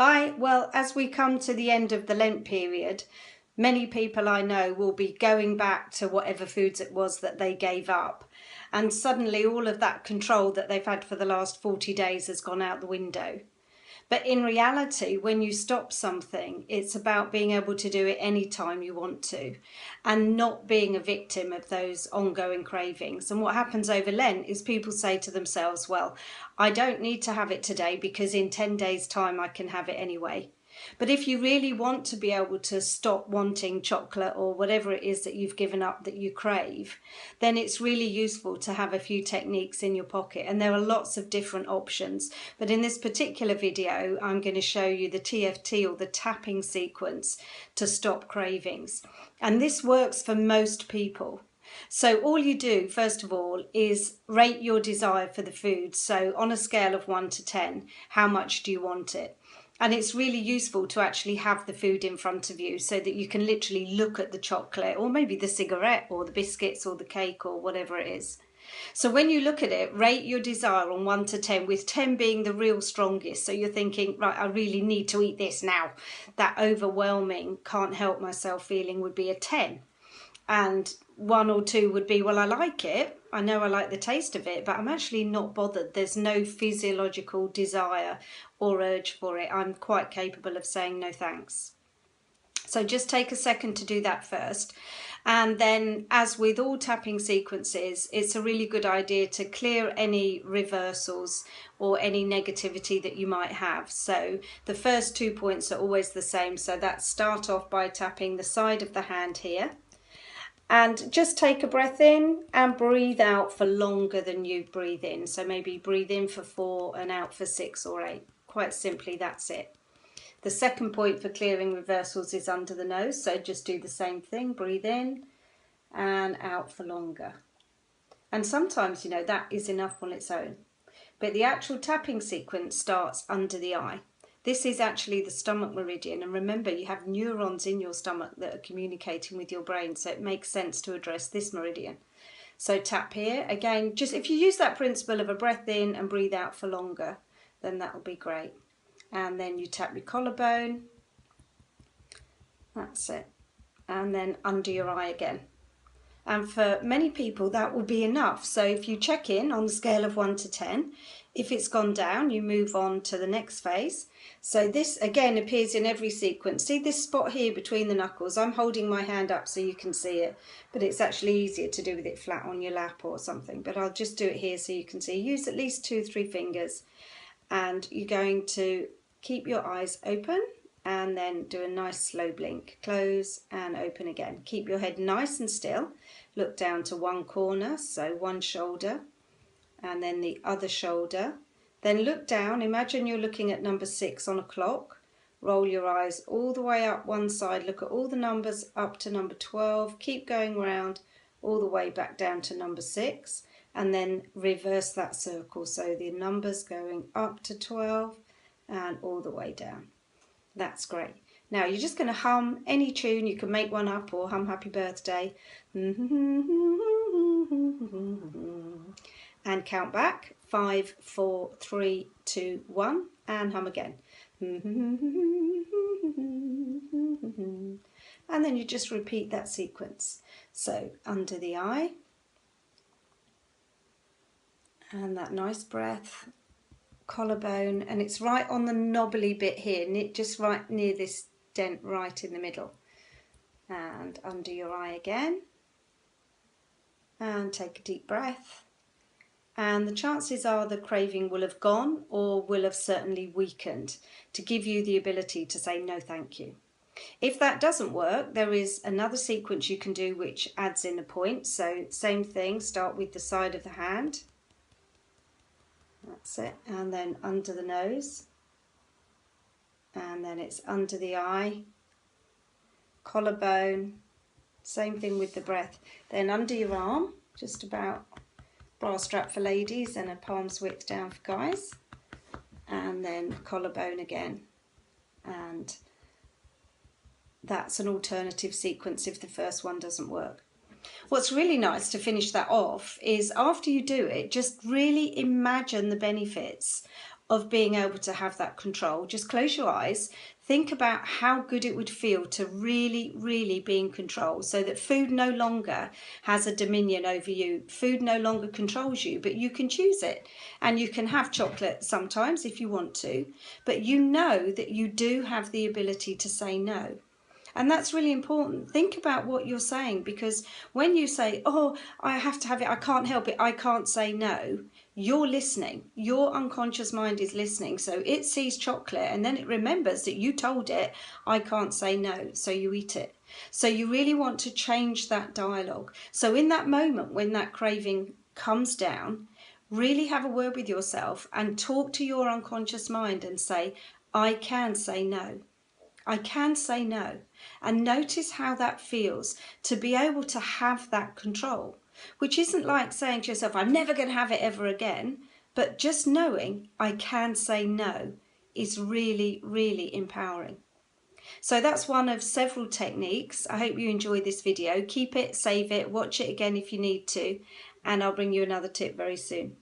Hi, well, as we come to the end of the Lent period, many people I know will be going back to whatever foods it was that they gave up. And suddenly all of that control that they've had for the last 40 days has gone out the window. But in reality, when you stop something, it's about being able to do it anytime you want to and not being a victim of those ongoing cravings. And what happens over Lent is people say to themselves, well, I don't need to have it today because in 10 days' time I can have it anyway. But if you really want to be able to stop wanting chocolate or whatever it is that you've given up that you crave, then it's really useful to have a few techniques in your pocket. And there are lots of different options. But in this particular video, I'm going to show you the TFT, or the tapping sequence, to stop cravings. And this works for most people. So all you do, first of all, is rate your desire for the food. So on a scale of 1 to 10, how much do you want it? And it's really useful to actually have the food in front of you so that you can literally look at the chocolate or maybe the cigarette or the biscuits or the cake or whatever it is. So when you look at it, rate your desire on 1 to 10, with 10 being the real strongest. So you're thinking, right, I really need to eat this now. That overwhelming, can't help myself feeling would be a 10. And 1 or 2 would be, well, I like it. I know I like the taste of it, but I'm actually not bothered. There's no physiological desire or urge for it. I'm quite capable of saying no thanks. So just take a second to do that first. And then, as with all tapping sequences, it's a really good idea to clear any reversals or any negativity that you might have. So the first 2 points are always the same. So that's start off by tapping the side of the hand here. And just take a breath in and breathe out for longer than you breathe in. So maybe breathe in for 4 and out for 6 or 8. Quite simply, that's it. The second point for clearing reversals is under the nose. So just do the same thing. Breathe in and out for longer. And sometimes, you know, that is enough on its own. But the actual tapping sequence starts under the eye. This is actually the stomach meridian, and remember, you have neurons in your stomach that are communicating with your brain, so it makes sense to address this meridian. So tap here. Again, just if you use that principle of a breath in and breathe out for longer, then that will be great. And then you tap your collarbone. That's it. And then under your eye again. And for many people, that will be enough. So if you check in on the scale of 1 to 10, if it's gone down, you move on to the next phase. So this again appears in every sequence. See this spot here between the knuckles? I'm holding my hand up so you can see it, but it's actually easier to do with it flat on your lap or something. But I'll just do it here so you can see. Use at least 2 or 3 fingers, and you're going to keep your eyes open and then do a nice slow blink. Close and open again. Keep your head nice and still. Look down to one corner, so one shoulder, and then the other shoulder. Then look down. Imagine you're looking at number 6 on a clock. Roll your eyes all the way up one side. Look at all the numbers up to number 12. Keep going round all the way back down to number 6. And then reverse that circle. So the numbers going up to 12 and all the way down. That's great. Now you're just going to hum any tune. You can make one up or hum Happy Birthday. And count back. 5, 4, 3, 2, 1. And hum again. And then you just repeat that sequence. So under the eye. And that nice breath. Collarbone, and it's right on the knobbly bit here, just right near this dent right in the middle. And under your eye again, and take a deep breath, and the chances are the craving will have gone or will have certainly weakened to give you the ability to say no thank you. If that doesn't work, there is another sequence you can do which adds in a point. So same thing, start with the side of the hand. That's it, and then under the nose, and then it's under the eye, collarbone, same thing with the breath, then under your arm, just about bra strap for ladies and a palm's width down for guys, and then collarbone again. And that's an alternative sequence if the first one doesn't work. What's really nice to finish that off is after you do it, just really imagine the benefits of being able to have that control. Just close your eyes, think about how good it would feel to really, really be in control, so that food no longer has a dominion over you. Food no longer controls you, but you can choose it. And you can have chocolate sometimes if you want to, but you know that you do have the ability to say no. And that's really important. Think about what you're saying, because when you say, oh, I have to have it, I can't help it, I can't say no, you're listening. Your unconscious mind is listening. So it sees chocolate and then it remembers that you told it, I can't say no, so you eat it. So you really want to change that dialogue. So in that moment when that craving comes down, really have a word with yourself and talk to your unconscious mind and say, I can say no. I can say no. And notice how that feels to be able to have that control, which isn't like saying to yourself, I'm never going to have it ever again, but just knowing I can say no is really, really empowering. So that's one of several techniques. I hope you enjoyed this video. Keep it, save it, watch it again if you need to, and I'll bring you another tip very soon.